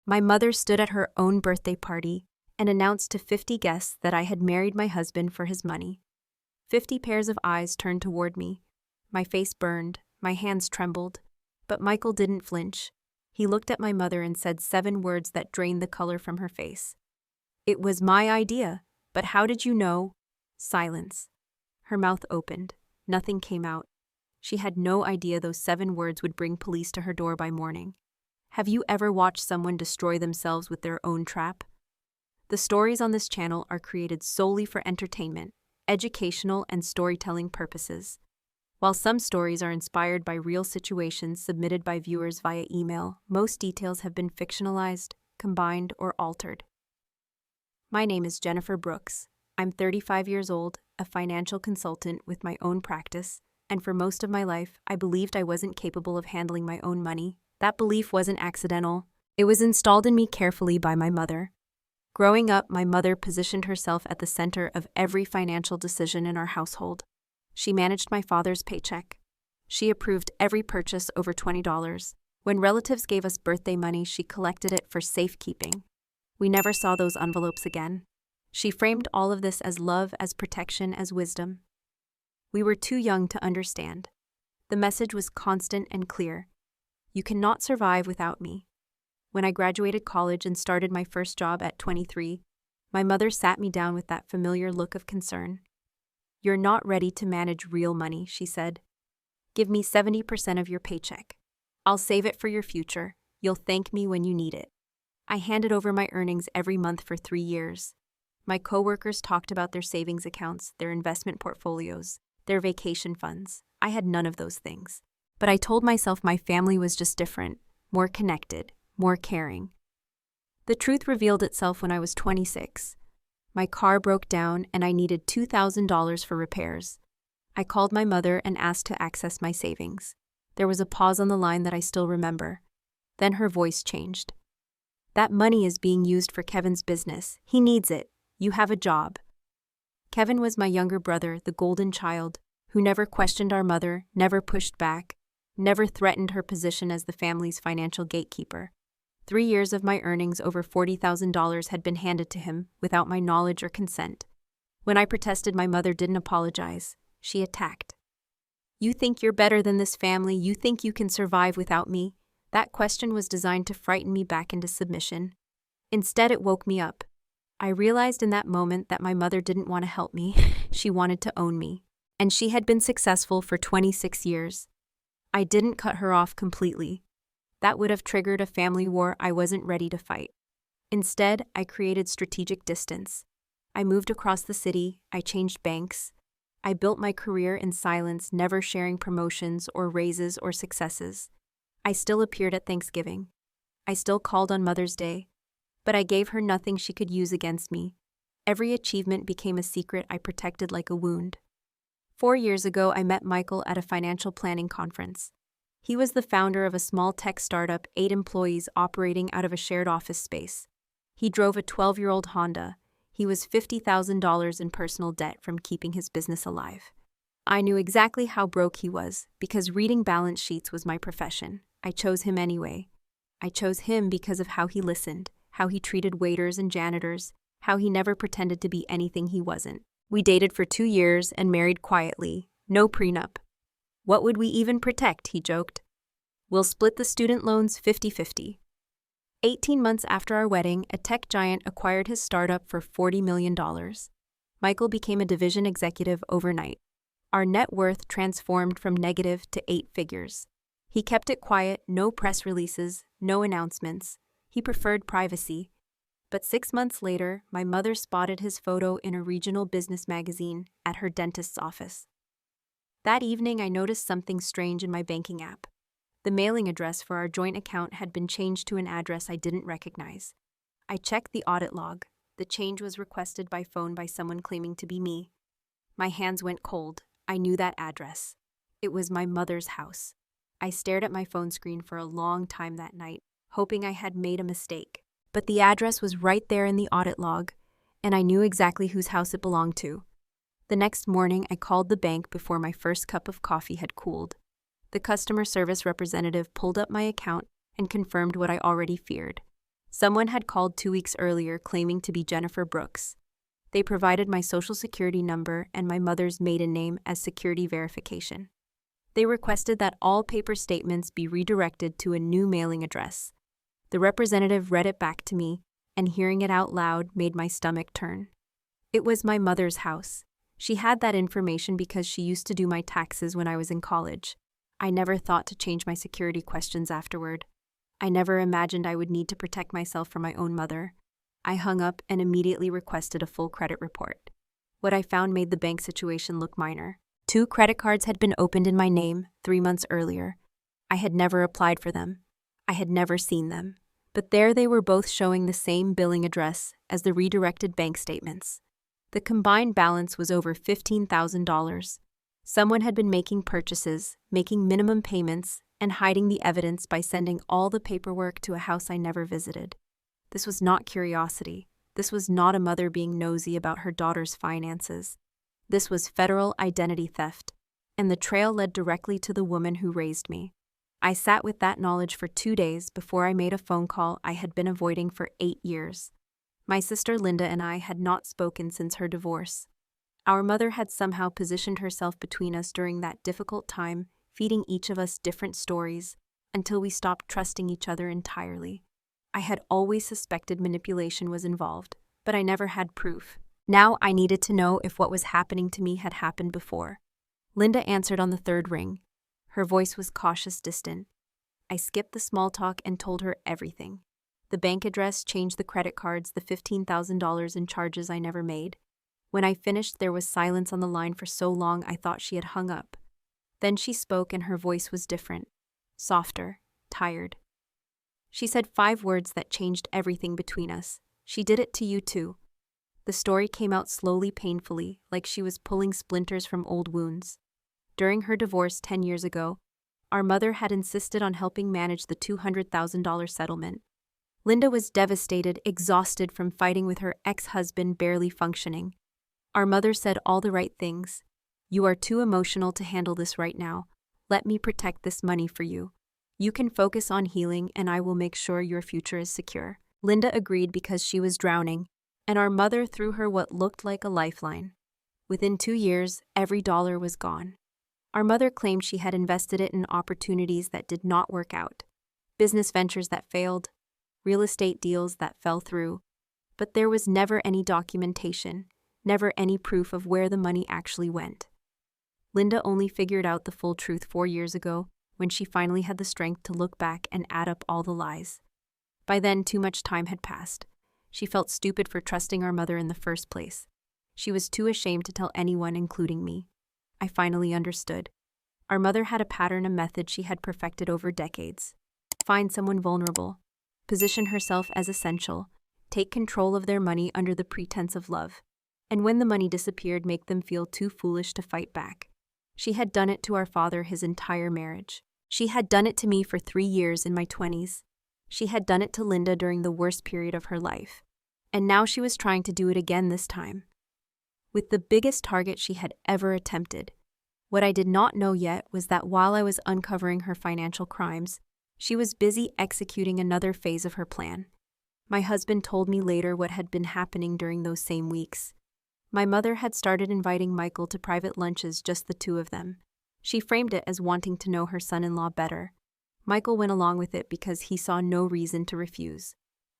My mother stood at her own birthday party and announced to 50 guests that I had married my husband for his money. 50 pairs of eyes turned toward me. My face burned, my hands trembled, but Michael didn't flinch. He looked at my mother and said 7 words that drained the color from her face. "It was my idea, but how did you know?" Silence. Her mouth opened. Nothing came out. She had no idea those 7 words would bring police to her door by morning. Have you ever watched someone destroy themselves with their own trap? The stories on this channel are created solely for entertainment, educational, and storytelling purposes. While some stories are inspired by real situations submitted by viewers via email, most details have been fictionalized, combined, or altered. My name is Jennifer Brooks. I'm 35 years old, a financial consultant with my own practice, and for most of my life, I believed I wasn't capable of handling my own money. That belief wasn't accidental. It was installed in me carefully by my mother. Growing up, my mother positioned herself at the center of every financial decision in our household. She managed my father's paycheck. She approved every purchase over $20. When relatives gave us birthday money, she collected it for safekeeping. We never saw those envelopes again. She framed all of this as love, as protection, as wisdom. We were too young to understand. The message was constant and clear. You cannot survive without me. When I graduated college and started my first job at 23, my mother sat me down with that familiar look of concern. "You're not ready to manage real money," she said. "Give me 70% of your paycheck. I'll save it for your future. You'll thank me when you need it." I handed over my earnings every month for 3 years. My coworkers talked about their savings accounts, their investment portfolios, their vacation funds. I had none of those things. But I told myself my family was just different, more connected, more caring. The truth revealed itself when I was 26. My car broke down and I needed $2,000 for repairs. I called my mother and asked to access my savings. There was a pause on the line that I still remember. Then her voice changed. "That money is being used for Kevin's business. He needs it. You have a job." Kevin was my younger brother, the golden child, who never questioned our mother, never pushed back, never threatened her position as the family's financial gatekeeper. 3 years of my earnings, over $40,000, had been handed to him without my knowledge or consent. When I protested, my mother didn't apologize. She attacked. "You think you're better than this family? You think you can survive without me?" That question was designed to frighten me back into submission. Instead, it woke me up. I realized in that moment that my mother didn't want to help me. She wanted to own me. And she had been successful for 26 years. I didn't cut her off completely. That would have triggered a family war I wasn't ready to fight. Instead, I created strategic distance. I moved across the city, I changed banks. I built my career in silence, never sharing promotions or raises or successes. I still appeared at Thanksgiving. I still called on Mother's Day. But I gave her nothing she could use against me. Every achievement became a secret I protected like a wound. 4 years ago, I met Michael at a financial planning conference. He was the founder of a small tech startup, 8 employees operating out of a shared office space. He drove a 12-year-old Honda. He was $50,000 in personal debt from keeping his business alive. I knew exactly how broke he was, because reading balance sheets was my profession. I chose him anyway. I chose him because of how he listened, how he treated waiters and janitors, how he never pretended to be anything he wasn't. We dated for 2 years and married quietly. No prenup. "What would we even protect?" he joked. "We'll split the student loans 50-50. 18 months after our wedding, a tech giant acquired his startup for $40 million. Michael became a division executive overnight. Our net worth transformed from negative to 8 figures. He kept it quiet, no press releases, no announcements. He preferred privacy. But 6 months later, my mother spotted his photo in a regional business magazine at her dentist's office. That evening, I noticed something strange in my banking app. The mailing address for our joint account had been changed to an address I didn't recognize. I checked the audit log. The change was requested by phone by someone claiming to be me. My hands went cold. I knew that address. It was my mother's house. I stared at my phone screen for a long time that night, hoping I had made a mistake. But the address was right there in the audit log, and I knew exactly whose house it belonged to. The next morning, I called the bank before my first cup of coffee had cooled. The customer service representative pulled up my account and confirmed what I already feared. Someone had called 2 weeks earlier claiming to be Jennifer Brooks. They provided my social security number and my mother's maiden name as security verification. They requested that all paper statements be redirected to a new mailing address. The representative read it back to me, and hearing it out loud made my stomach turn. It was my mother's house. She had that information because she used to do my taxes when I was in college. I never thought to change my security questions afterward. I never imagined I would need to protect myself from my own mother. I hung up and immediately requested a full credit report. What I found made the bank situation look minor. 2 credit cards had been opened in my name 3 months earlier. I had never applied for them. I had never seen them. But there they were, both showing the same billing address as the redirected bank statements. The combined balance was over $15,000. Someone had been making purchases, making minimum payments, and hiding the evidence by sending all the paperwork to a house I never visited. This was not curiosity. This was not a mother being nosy about her daughter's finances. This was federal identity theft, and the trail led directly to the woman who raised me. I sat with that knowledge for 2 days before I made a phone call I had been avoiding for 8 years. My sister Linda and I had not spoken since her divorce. Our mother had somehow positioned herself between us during that difficult time, feeding each of us different stories, until we stopped trusting each other entirely. I had always suspected manipulation was involved, but I never had proof. Now I needed to know if what was happening to me had happened before. Linda answered on the 3rd ring. Her voice was cautious, distant. I skipped the small talk and told her everything. The bank address, changed the credit cards, the $15,000 in charges I never made. When I finished, there was silence on the line for so long I thought she had hung up. Then she spoke, and her voice was different, softer, tired. She said 5 words that changed everything between us. She did it to you too. The story came out slowly, painfully, like she was pulling splinters from old wounds. During her divorce 10 years ago, our mother had insisted on helping manage the $200,000 settlement. Linda was devastated, exhausted from fighting with her ex-husband, barely functioning. Our mother said all the right things. You are too emotional to handle this right now. Let me protect this money for you. You can focus on healing, and I will make sure your future is secure. Linda agreed because she was drowning, and our mother threw her what looked like a lifeline. Within 2 years, every dollar was gone. Our mother claimed she had invested it in opportunities that did not work out, business ventures that failed, real estate deals that fell through, but there was never any documentation, never any proof of where the money actually went. Linda only figured out the full truth 4 years ago, when she finally had the strength to look back and add up all the lies. By then, too much time had passed. She felt stupid for trusting our mother in the first place. She was too ashamed to tell anyone, including me. I finally understood. Our mother had a pattern, a method she had perfected over decades. Find someone vulnerable, position herself as essential, take control of their money under the pretense of love, and when the money disappeared, make them feel too foolish to fight back. She had done it to our father his entire marriage. She had done it to me for 3 years in my 20s. She had done it to Linda during the worst period of her life. And now she was trying to do it again, this time with the biggest target she had ever attempted. What I did not know yet was that while I was uncovering her financial crimes, she was busy executing another phase of her plan. My husband told me later what had been happening during those same weeks. My mother had started inviting Michael to private lunches, just the 2 of them. She framed it as wanting to know her son-in-law better. Michael went along with it because he saw no reason to refuse.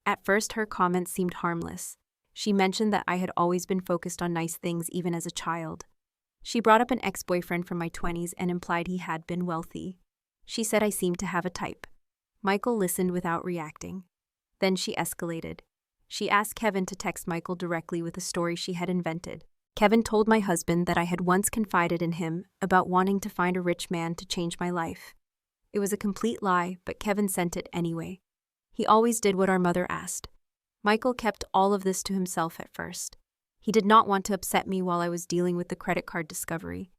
At first, her comments seemed harmless. She mentioned that I had always been focused on nice things even as a child. She brought up an ex-boyfriend from my 20s and implied he had been wealthy. She said I seemed to have a type. Michael listened without reacting. Then she escalated. She asked Kevin to text Michael directly with a story she had invented. Kevin told my husband that I had once confided in him about wanting to find a rich man to change my life. It was a complete lie, but Kevin sent it anyway. He always did what our mother asked. Michael kept all of this to himself at first. He did not want to upset me while I was dealing with the credit card discovery,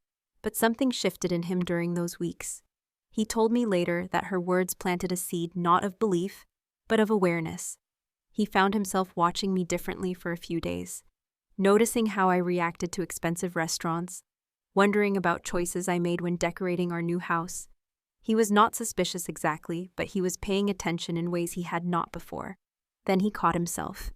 but something shifted in him during those weeks. He told me later that her words planted a seed not of belief, but of awareness. He found himself watching me differently for a few days, noticing how I reacted to expensive restaurants, wondering about choices I made when decorating our new house. He was not suspicious exactly, but he was paying attention in ways he had not before. Then he caught himself.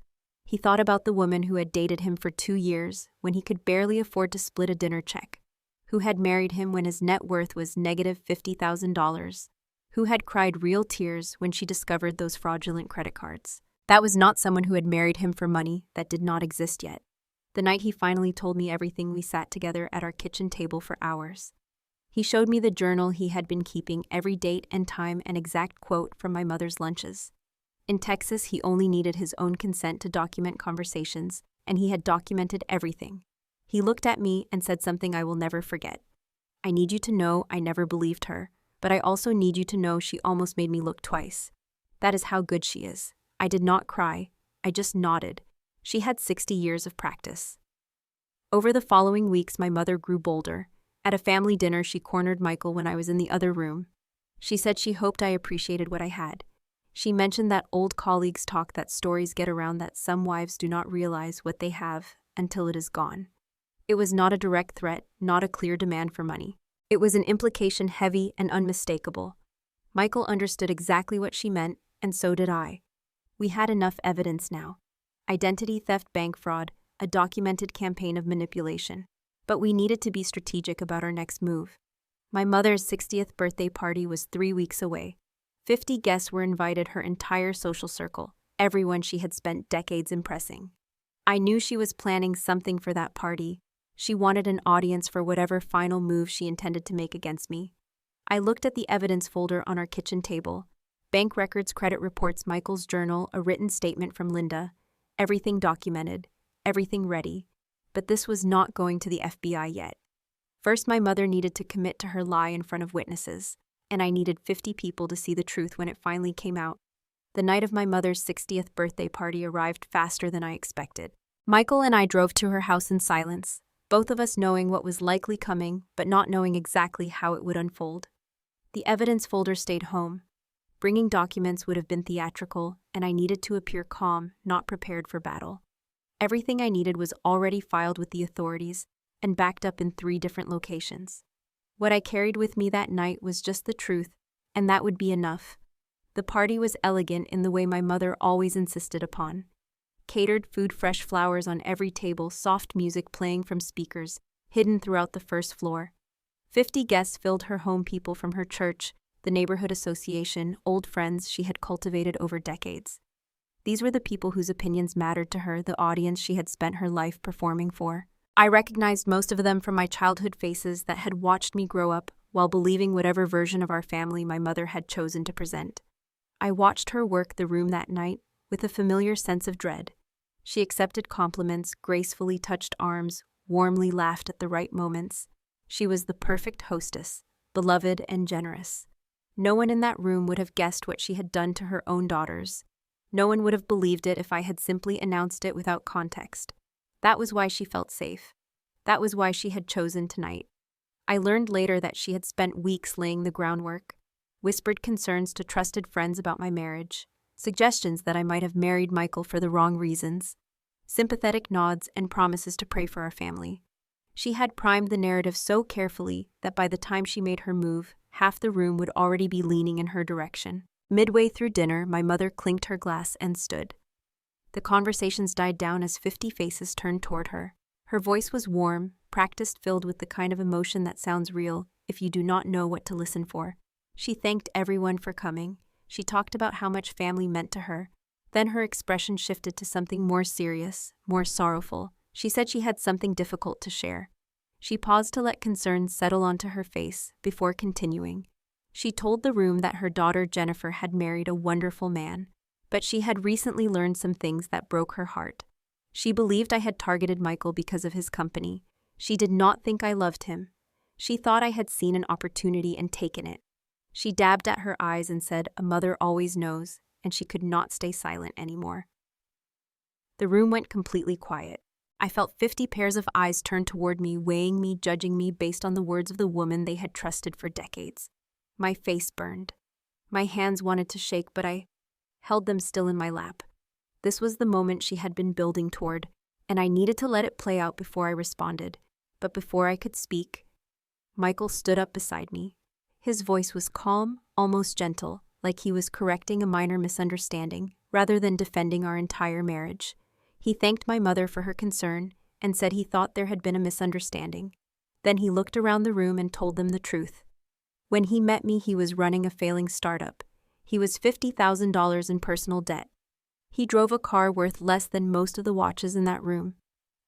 He thought about the woman who had dated him for 2 years when he could barely afford to split a dinner check, who had married him when his net worth was negative $50,000, who had cried real tears when she discovered those fraudulent credit cards. That was not someone who had married him for money that did not exist yet. The night he finally told me everything, we sat together at our kitchen table for hours. He showed me the journal he had been keeping, every date and time and exact quote from my mother's lunches. In Texas, he only needed his own consent to document conversations, and he had documented everything. He looked at me and said something I will never forget. "I need you to know I never believed her, but I also need you to know she almost made me look twice. That is how good she is." I did not cry. I just nodded. She had 60 years of practice. Over the following weeks, my mother grew bolder. At a family dinner, she cornered Michael when I was in the other room. She said she hoped I appreciated what I had. She mentioned that old colleagues talk, that stories get around that some wives do not realize what they have until it is gone. It was not a direct threat, not a clear demand for money. It was an implication heavy and unmistakable. Michael understood exactly what she meant, and so did I. We had enough evidence now. Identity theft, bank fraud, a documented campaign of manipulation. But we needed to be strategic about our next move. My mother's 60th birthday party was 3 weeks away. 50 guests were invited, her entire social circle, everyone she had spent decades impressing. I knew she was planning something for that party. She wanted an audience for whatever final move she intended to make against me. I looked at the evidence folder on our kitchen table. Bank records, credit reports, Michael's journal, a written statement from Linda. Everything documented, everything ready. But this was not going to the FBI yet. First, my mother needed to commit to her lie in front of witnesses, and I needed 50 people to see the truth when it finally came out. The night of my mother's 60th birthday party arrived faster than I expected. Michael and I drove to her house in silence, both of us knowing what was likely coming, but not knowing exactly how it would unfold. The evidence folder stayed home. Bringing documents would have been theatrical, and I needed to appear calm, not prepared for battle. Everything I needed was already filed with the authorities and backed up in 3 different locations. What I carried with me that night was just the truth, and that would be enough. The party was elegant in the way my mother always insisted upon. Catered food, fresh flowers on every table, soft music playing from speakers, hidden throughout the first floor. 50 guests filled her home, people from her church, the neighborhood association, old friends she had cultivated over decades. These were the people whose opinions mattered to her, the audience she had spent her life performing for. I recognized most of them from my childhood faces that had watched me grow up while believing whatever version of our family my mother had chosen to present. I watched her work the room that night with a familiar sense of dread. She accepted compliments, gracefully touched arms, warmly laughed at the right moments. She was the perfect hostess, beloved and generous. No one in that room would have guessed what she had done to her own daughters. No one would have believed it if I had simply announced it without context. That was why she felt safe. That was why she had chosen tonight. I learned later that she had spent weeks laying the groundwork, whispered concerns to trusted friends about my marriage, suggestions that I might have married Michael for the wrong reasons, sympathetic nods and promises to pray for our family. She had primed the narrative so carefully that by the time she made her move, half the room would already be leaning in her direction. Midway through dinner, my mother clinked her glass and stood. The conversations died down as 50 faces turned toward her. Her voice was warm, practiced, filled with the kind of emotion that sounds real if you do not know what to listen for. She thanked everyone for coming. She talked about how much family meant to her. Then her expression shifted to something more serious, more sorrowful. She said she had something difficult to share. She paused to let concerns settle onto her face before continuing. She told the room that her daughter Jennifer had married a wonderful man, but she had recently learned some things that broke her heart. She believed I had targeted Michael because of his company. She did not think I loved him. She thought I had seen an opportunity and taken it. She dabbed at her eyes and said, "A mother always knows," and she could not stay silent anymore. The room went completely quiet. I felt 50 pairs of eyes turned toward me, weighing me, judging me based on the words of the woman they had trusted for decades. My face burned. My hands wanted to shake, but I held them still in my lap. This was the moment she had been building toward, and I needed to let it play out before I responded. But before I could speak, Michael stood up beside me. His voice was calm, almost gentle, like he was correcting a minor misunderstanding, rather than defending our entire marriage. He thanked my mother for her concern and said he thought there had been a misunderstanding. Then he looked around the room and told them the truth. When he met me, he was running a failing startup. He was $50,000 in personal debt. He drove a car worth less than most of the watches in that room.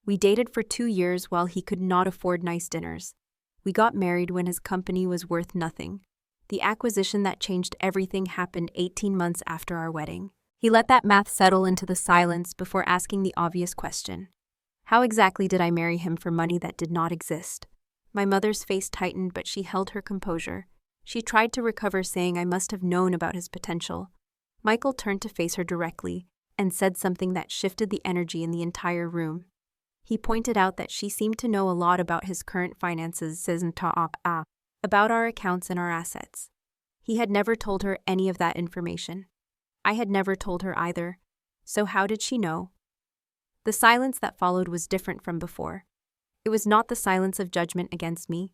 We dated for 2 years while he could not afford nice dinners. We got married when his company was worth nothing. The acquisition that changed everything happened 18 months after our wedding. He let that math settle into the silence before asking the obvious question. How exactly did I marry him for money that did not exist? My mother's face tightened, but she held her composure. She tried to recover, saying I must have known about his potential. Michael turned to face her directly and said something that shifted the energy in the entire room. He pointed out that she seemed to know a lot about his current finances, about our accounts and our assets. He had never told her any of that information. I had never told her either. So how did she know? The silence that followed was different from before. It was not the silence of judgment against me.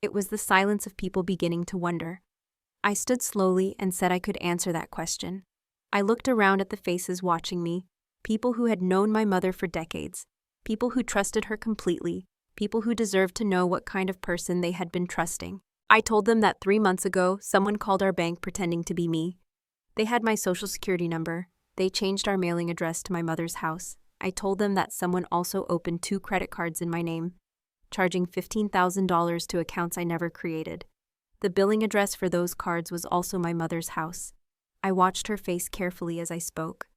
It was the silence of people beginning to wonder. I stood slowly and said I could answer that question. I looked around at the faces watching me, people who had known my mother for decades, people who trusted her completely, people who deserved to know what kind of person they had been trusting. I told them that 3 months ago, someone called our bank pretending to be me. They had my social security number. They changed our mailing address to my mother's house. I told them that someone also opened 2 credit cards in my name, charging $15,000 to accounts I never created. The billing address for those cards was also my mother's house. I watched her face carefully as I spoke.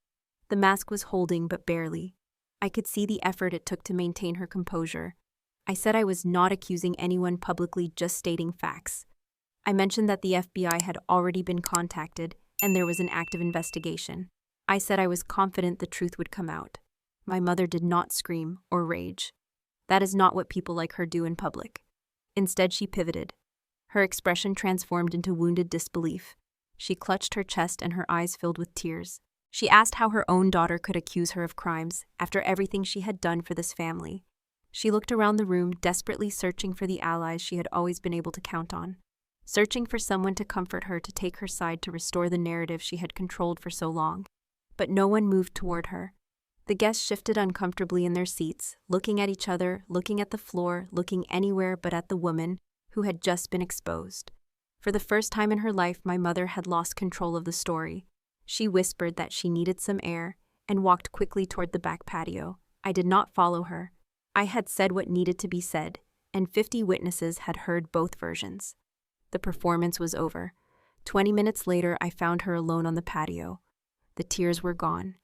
The mask was holding, but barely. I could see the effort it took to maintain her composure. I said I was not accusing anyone publicly, just stating facts. I mentioned that the FBI had already been contacted and there was an active investigation. I said I was confident the truth would come out. My mother did not scream or rage. That is not what people like her do in public. Instead, she pivoted. Her expression transformed into wounded disbelief. She clutched her chest and her eyes filled with tears. She asked how her own daughter could accuse her of crimes after everything she had done for this family. She looked around the room, desperately searching for the allies she had always been able to count on, searching for someone to comfort her, to take her side, to restore the narrative she had controlled for so long. But no one moved toward her. The guests shifted uncomfortably in their seats, looking at each other, looking at the floor, looking anywhere but at the woman who had just been exposed. For the first time in her life, my mother had lost control of the story. She whispered that she needed some air and walked quickly toward the back patio. I did not follow her. I had said what needed to be said, and 50 witnesses had heard both versions. The performance was over. 20 minutes later, I found her alone on the patio. The tears were gone.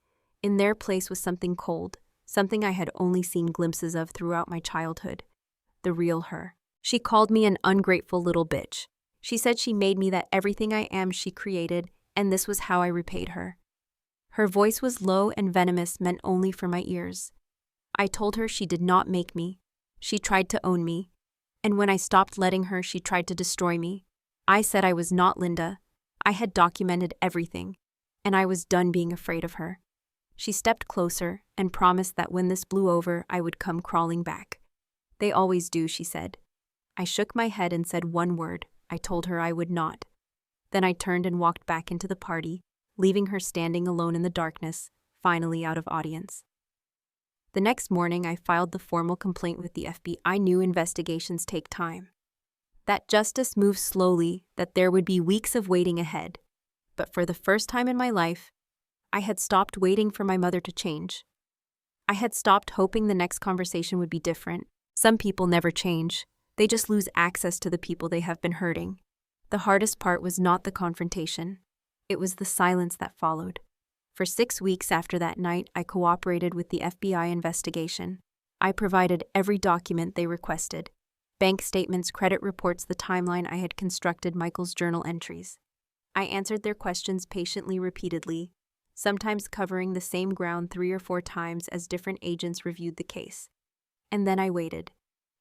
In their place was something cold, something I had only seen glimpses of throughout my childhood. The real her. She called me an ungrateful little bitch. She said she made me, that everything I am she created, and this was how I repaid her. Her voice was low and venomous, meant only for my ears. I told her she did not make me. She tried to own me. And when I stopped letting her, she tried to destroy me. I said I was not Linda. I had documented everything, and I was done being afraid of her. She stepped closer and promised that when this blew over, I would come crawling back. They always do, she said. I shook my head and said one word. I told her I would not. Then I turned and walked back into the party, leaving her standing alone in the darkness, finally out of audience. The next morning, I filed the formal complaint with the FBI. I knew investigations take time, that justice moves slowly, that there would be weeks of waiting ahead. But for the first time in my life, I had stopped waiting for my mother to change. I had stopped hoping the next conversation would be different. Some people never change. They just lose access to the people they have been hurting. The hardest part was not the confrontation. It was the silence that followed. For 6 weeks after that night, I cooperated with the FBI investigation. I provided every document they requested. Bank statements, credit reports, the timeline I had constructed, Michael's journal entries. I answered their questions patiently, repeatedly, sometimes covering the same ground 3 or 4 times as different agents reviewed the case. And then I waited.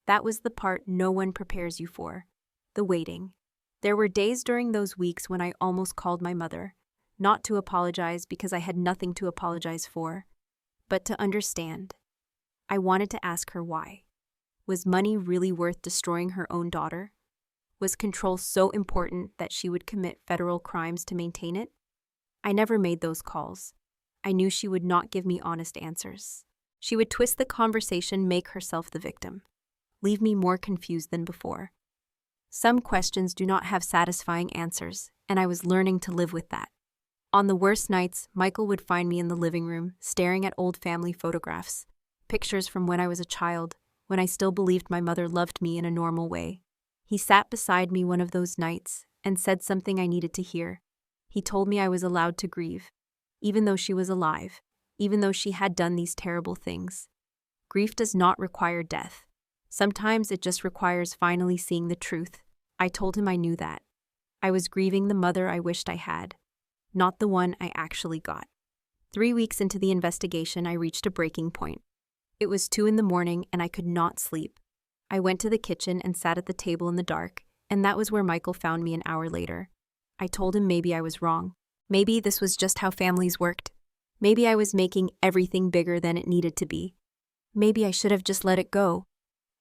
That was the part no one prepares you for, the waiting. There were days during those weeks when I almost called my mother, not to apologize because I had nothing to apologize for, but to understand. I wanted to ask her why. Was money really worth destroying her own daughter? Was control so important that she would commit federal crimes to maintain it? I never made those calls. I knew she would not give me honest answers. She would twist the conversation, make herself the victim, leave me more confused than before. Some questions do not have satisfying answers, and I was learning to live with that. On the worst nights, Michael would find me in the living room, staring at old family photographs, pictures from when I was a child, when I still believed my mother loved me in a normal way. He sat beside me one of those nights and said something I needed to hear. He told me I was allowed to grieve, even though she was alive, even though she had done these terrible things. Grief does not require death. Sometimes it just requires finally seeing the truth. I told him I knew that. I was grieving the mother I wished I had, not the one I actually got. 3 weeks into the investigation, I reached a breaking point. It was 2 a.m. and I could not sleep. I went to the kitchen and sat at the table in the dark, and that was where Michael found me an hour later. I told him maybe I was wrong. Maybe this was just how families worked. Maybe I was making everything bigger than it needed to be. Maybe I should have just let it go.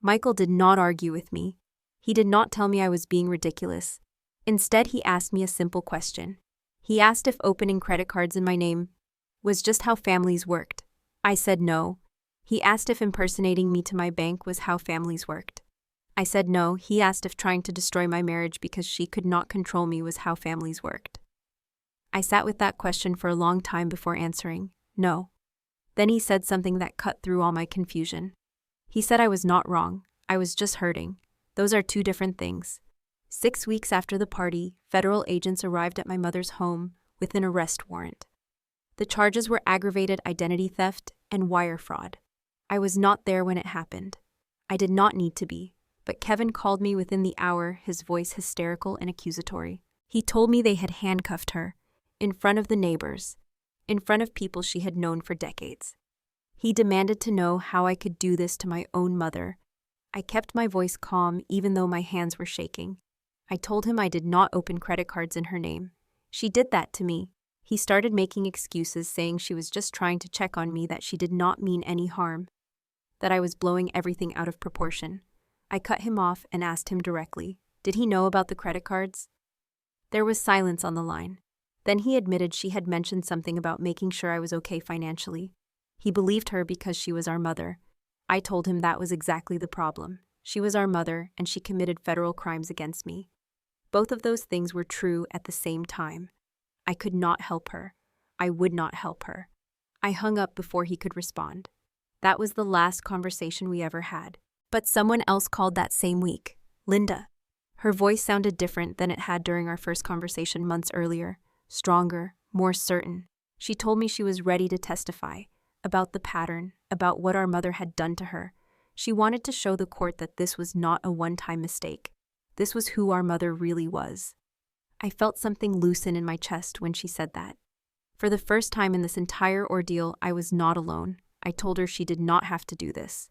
Michael did not argue with me. He did not tell me I was being ridiculous. Instead, he asked me a simple question. He asked if opening credit cards in my name was just how families worked. I said no. He asked if impersonating me to my bank was how families worked. I said no. He asked if trying to destroy my marriage because she could not control me was how families worked. I sat with that question for a long time before answering, no. Then he said something that cut through all my confusion. He said I was not wrong, I was just hurting. Those are 2 different things. 6 weeks after the party, federal agents arrived at my mother's home with an arrest warrant. The charges were aggravated identity theft and wire fraud. I was not there when it happened. I did not need to be, but Kevin called me within the hour, his voice hysterical and accusatory. He told me they had handcuffed her, in front of the neighbors, in front of people she had known for decades. He demanded to know how I could do this to my own mother. I kept my voice calm even though my hands were shaking. I told him I did not open credit cards in her name. She did that to me. He started making excuses, saying she was just trying to check on me, that she did not mean any harm, that I was blowing everything out of proportion. I cut him off and asked him directly, did he know about the credit cards? There was silence on the line. Then he admitted she had mentioned something about making sure I was okay financially. He believed her because she was our mother. I told him that was exactly the problem. She was our mother, and she committed federal crimes against me. Both of those things were true at the same time. I could not help her. I would not help her. I hung up before he could respond. That was the last conversation we ever had. But someone else called that same week, Linda. Her voice sounded different than it had during our first conversation months earlier. Stronger, more certain. She told me she was ready to testify about the pattern, about what our mother had done to her. She wanted to show the court that this was not a one-time mistake. This was who our mother really was. I felt something loosen in my chest when she said that. For the first time in this entire ordeal, I was not alone. I told her she did not have to do this.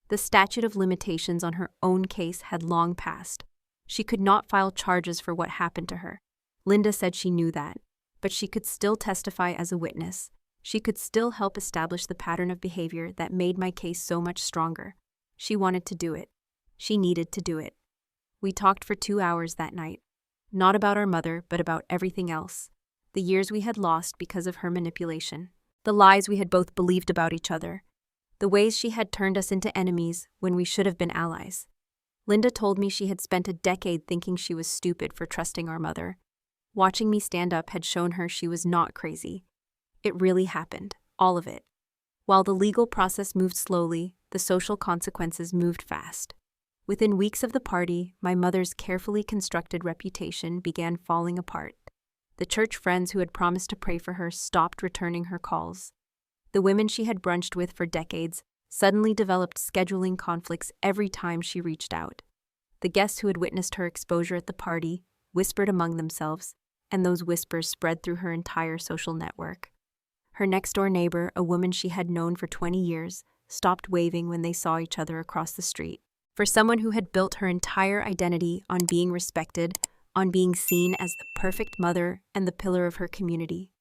The statute of limitations on her own case had long passed. She could not file charges for what happened to her. Linda said she knew that, but she could still testify as a witness. She could still help establish the pattern of behavior that made my case so much stronger. She wanted to do it. She needed to do it. We talked for 2 hours that night. Not about our mother, but about everything else. The years we had lost because of her manipulation. The lies we had both believed about each other. The ways she had turned us into enemies when we should have been allies. Linda told me she had spent a decade thinking she was stupid for trusting our mother. Watching me stand up had shown her she was not crazy. It really happened, all of it. While the legal process moved slowly, the social consequences moved fast. Within weeks of the party, my mother's carefully constructed reputation began falling apart. The church friends who had promised to pray for her stopped returning her calls. The women she had brunched with for decades suddenly developed scheduling conflicts every time she reached out. The guests who had witnessed her exposure at the party whispered among themselves, and those whispers spread through her entire social network. Her next-door neighbor, a woman she had known for 20 years, stopped waving when they saw each other across the street. For someone who had built her entire identity on being respected, on being seen as the perfect mother and the pillar of her community.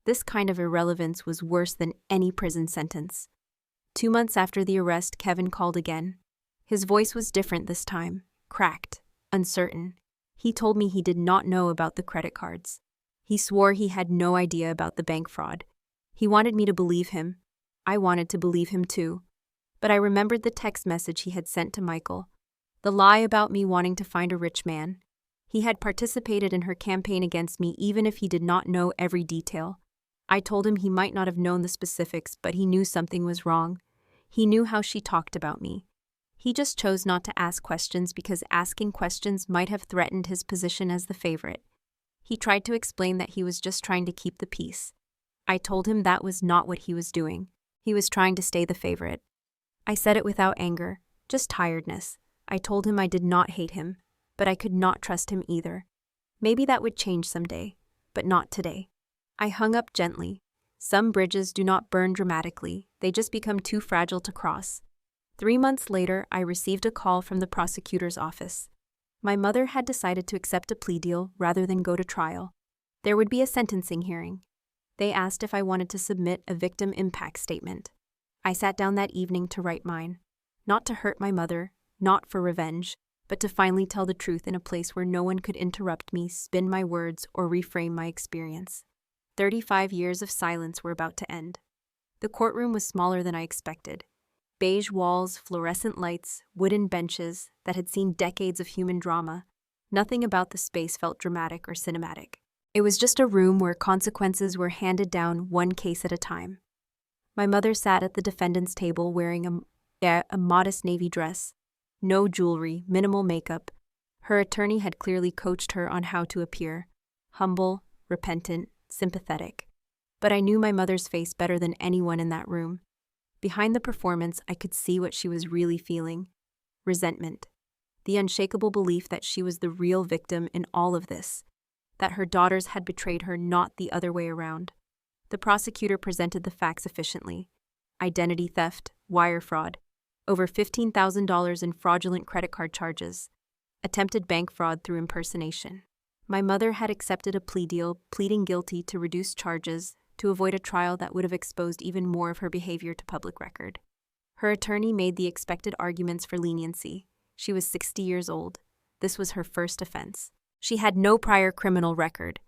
This kind of irrelevance was worse than any prison sentence. 2 months after the arrest, Kevin called again. His voice was different this time, cracked, uncertain. He told me he did not know about the credit cards. He swore he had no idea about the bank fraud. He wanted me to believe him. I wanted to believe him too. But I remembered the text message he had sent to Michael. The lie about me wanting to find a rich man. He had participated in her campaign against me even if he did not know every detail. I told him he might not have known the specifics, but he knew something was wrong. He knew how she talked about me. He just chose not to ask questions because asking questions might have threatened his position as the favorite. He tried to explain that he was just trying to keep the peace. I told him that was not what he was doing. He was trying to stay the favorite. I said it without anger, just tiredness. I told him I did not hate him, but I could not trust him either. Maybe that would change someday, but not today. I hung up gently. Some bridges do not burn dramatically, they just become too fragile to cross. 3 months later, I received a call from the prosecutor's office. My mother had decided to accept a plea deal rather than go to trial. There would be a sentencing hearing. They asked if I wanted to submit a victim impact statement. I sat down that evening to write mine. Not to hurt my mother, not for revenge, but to finally tell the truth in a place where no one could interrupt me, spin my words, or reframe my experience. 35 years of silence were about to end. The courtroom was smaller than I expected. Beige walls, fluorescent lights, wooden benches that had seen decades of human drama. Nothing about the space felt dramatic or cinematic. It was just a room where consequences were handed down one case at a time. My mother sat at the defendant's table wearing a modest navy dress. No jewelry, minimal makeup. Her attorney had clearly coached her on how to appear. Humble, repentant, sympathetic. But I knew my mother's face better than anyone in that room. Behind the performance, I could see what she was really feeling. Resentment. The unshakable belief that she was the real victim in all of this. That her daughters had betrayed her, not the other way around. The prosecutor presented the facts efficiently. Identity theft, wire fraud, over $15,000 in fraudulent credit card charges, attempted bank fraud through impersonation. My mother had accepted a plea deal, pleading guilty to reduce charges to avoid a trial that would have exposed even more of her behavior to public record. Her attorney made the expected arguments for leniency. She was 60 years old. This was her first offense. She had no prior criminal record.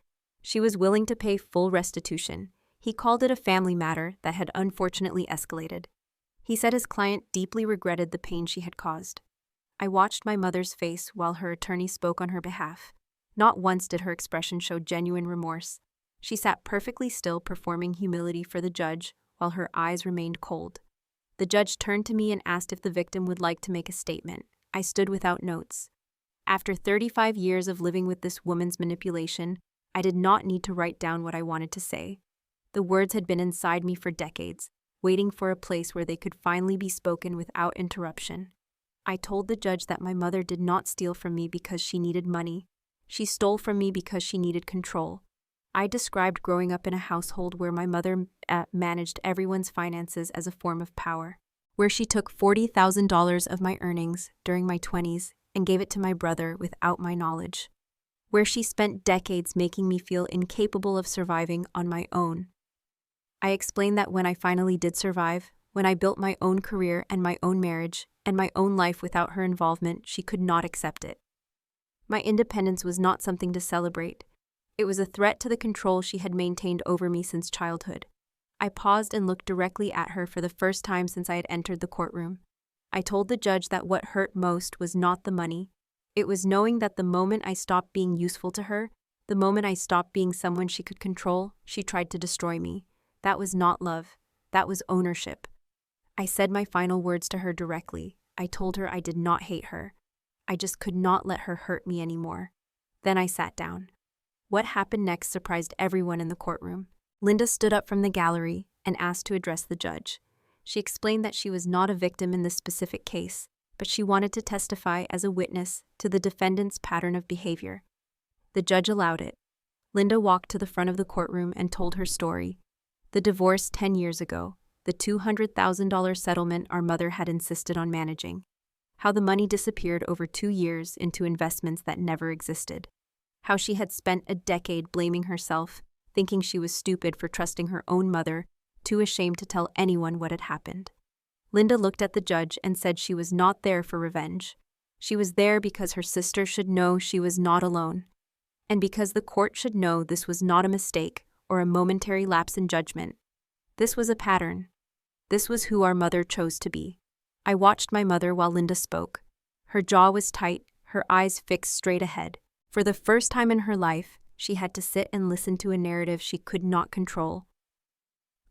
She was willing to pay full restitution. He called it a family matter that had unfortunately escalated. He said his client deeply regretted the pain she had caused. I watched my mother's face while her attorney spoke on her behalf. Not once did her expression show genuine remorse. She sat perfectly still, performing humility for the judge, while her eyes remained cold. The judge turned to me and asked if the victim would like to make a statement. I stood without notes. After 35 years of living with this woman's manipulation, I did not need to write down what I wanted to say. The words had been inside me for decades, waiting for a place where they could finally be spoken without interruption. I told the judge that my mother did not steal from me because she needed money. She stole from me because she needed control. I described growing up in a household where my mother managed everyone's finances as a form of power, where she took $40,000 of my earnings during my 20s and gave it to my brother without my knowledge, where she spent decades making me feel incapable of surviving on my own. I explained that when I finally did survive, when I built my own career and my own marriage and my own life without her involvement, she could not accept it. My independence was not something to celebrate. It was a threat to the control she had maintained over me since childhood. I paused and looked directly at her for the first time since I had entered the courtroom. I told the judge that what hurt most was not the money. It was knowing that the moment I stopped being useful to her, the moment I stopped being someone she could control, she tried to destroy me. That was not love. That was ownership. I said my final words to her directly. I told her I did not hate her. I just could not let her hurt me anymore. Then I sat down. What happened next surprised everyone in the courtroom. Linda stood up from the gallery and asked to address the judge. She explained that she was not a victim in this specific case, but she wanted to testify as a witness to the defendant's pattern of behavior. The judge allowed it. Linda walked to the front of the courtroom and told her story. The divorce 10 years ago, the $200,000 settlement our mother had insisted on managing, how the money disappeared over 2 years into investments that never existed, how she had spent a decade blaming herself, thinking she was stupid for trusting her own mother, too ashamed to tell anyone what had happened. Linda looked at the judge and said she was not there for revenge. She was there because her sister should know she was not alone, and because the court should know this was not a mistake or a momentary lapse in judgment. This was a pattern. This was who our mother chose to be. I watched my mother while Linda spoke. Her jaw was tight, her eyes fixed straight ahead. For the first time in her life, she had to sit and listen to a narrative she could not control,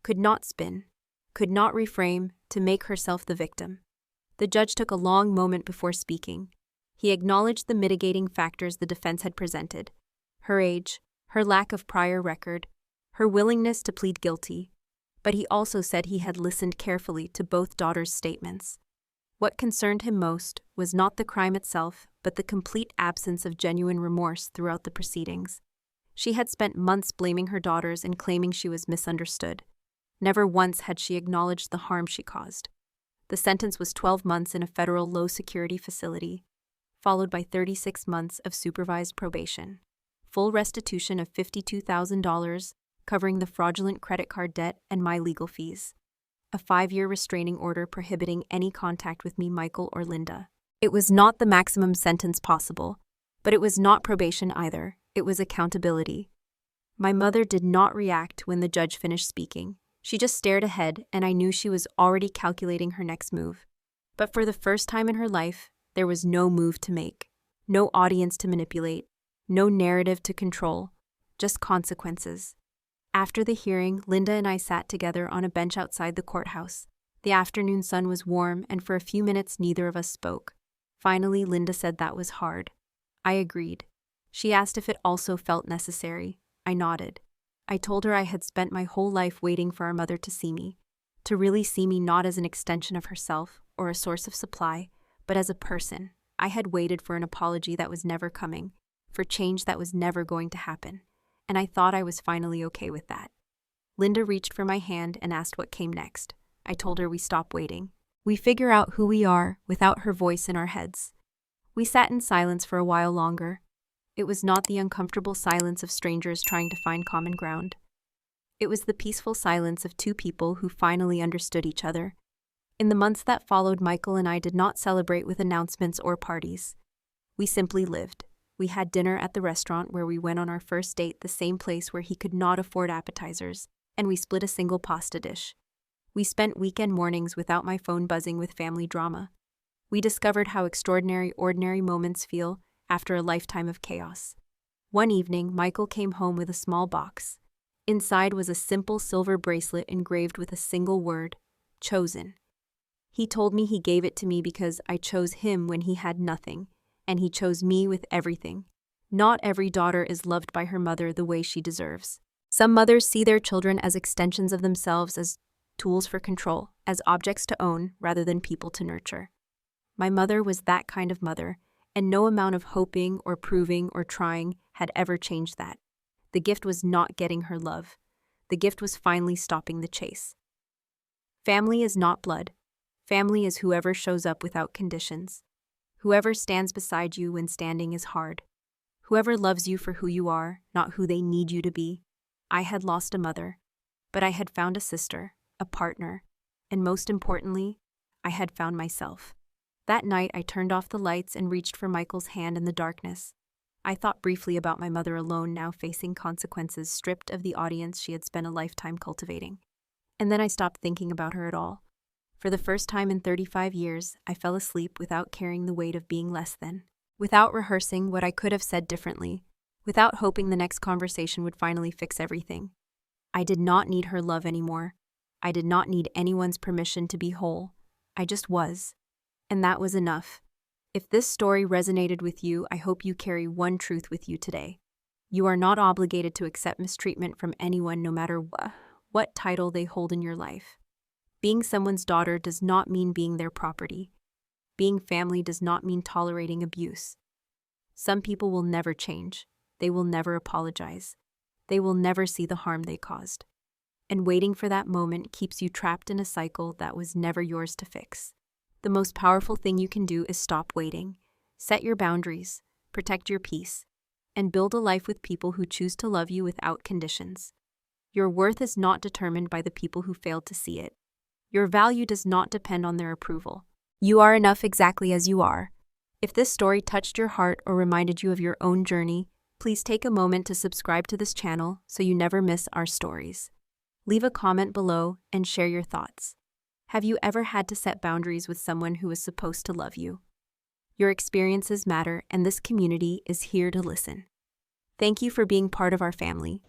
could not spin, could not reframe to make herself the victim. The judge took a long moment before speaking. He acknowledged the mitigating factors the defense had presented: her age, her lack of prior record, her willingness to plead guilty. But he also said he had listened carefully to both daughters' statements. What concerned him most was not the crime itself, but the complete absence of genuine remorse throughout the proceedings. She had spent months blaming her daughters and claiming she was misunderstood. Never once had she acknowledged the harm she caused. The sentence was 12 months in a federal low-security facility, followed by 36 months of supervised probation, full restitution of $52,000, covering the fraudulent credit card debt and my legal fees, a 5-year restraining order prohibiting any contact with me, Michael, or Linda. It was not the maximum sentence possible, but it was not probation either. It was accountability. My mother did not react when the judge finished speaking. She just stared ahead, and I knew she was already calculating her next move. But for the first time in her life, there was no move to make, no audience to manipulate, no narrative to control, just consequences. After the hearing, Linda and I sat together on a bench outside the courthouse. The afternoon sun was warm, and for a few minutes neither of us spoke. Finally, Linda said that was hard. I agreed. She asked if it also felt necessary. I nodded. I told her I had spent my whole life waiting for our mother to see me, to really see me not as an extension of herself or a source of supply, but as a person. I had waited for an apology that was never coming, for change that was never going to happen, and I thought I was finally okay with that. Linda reached for my hand and asked what came next. I told her we stop waiting. We figure out who we are without her voice in our heads. We sat in silence for a while longer. It was not the uncomfortable silence of strangers trying to find common ground. It was the peaceful silence of two people who finally understood each other. In the months that followed, Michael and I did not celebrate with announcements or parties. We simply lived. We had dinner at the restaurant where we went on our first date, the same place where he could not afford appetizers, and we split a single pasta dish. We spent weekend mornings without my phone buzzing with family drama. We discovered how extraordinary ordinary moments feel after a lifetime of chaos. One evening, Michael came home with a small box. Inside was a simple silver bracelet engraved with a single word: chosen. He told me he gave it to me because I chose him when he had nothing, and he chose me with everything. Not every daughter is loved by her mother the way she deserves. Some mothers see their children as extensions of themselves, as tools for control, as objects to own rather than people to nurture. My mother was that kind of mother, and no amount of hoping or proving or trying had ever changed that. The gift was not getting her love. The gift was finally stopping the chase. Family is not blood. Family is whoever shows up without conditions. Whoever stands beside you when standing is hard. Whoever loves you for who you are, not who they need you to be. I had lost a mother, but I had found a sister, a partner, and most importantly, I had found myself. That night, I turned off the lights and reached for Michael's hand in the darkness. I thought briefly about my mother alone, now facing consequences, stripped of the audience she had spent a lifetime cultivating. And then I stopped thinking about her at all. For the first time in 35 years, I fell asleep without carrying the weight of being less than, without rehearsing what I could have said differently, without hoping the next conversation would finally fix everything. I did not need her love anymore. I did not need anyone's permission to be whole. I just was. And that was enough. If this story resonated with you, I hope you carry one truth with you today. You are not obligated to accept mistreatment from anyone, no matter what title they hold in your life. Being someone's daughter does not mean being their property. Being family does not mean tolerating abuse. Some people will never change. They will never apologize. They will never see the harm they caused. And waiting for that moment keeps you trapped in a cycle that was never yours to fix. The most powerful thing you can do is stop waiting. Set your boundaries, protect your peace, and build a life with people who choose to love you without conditions. Your worth is not determined by the people who failed to see it. Your value does not depend on their approval. You are enough exactly as you are. If this story touched your heart or reminded you of your own journey, please take a moment to subscribe to this channel so you never miss our stories. Leave a comment below and share your thoughts. Have you ever had to set boundaries with someone who was supposed to love you? Your experiences matter, and this community is here to listen. Thank you for being part of our family.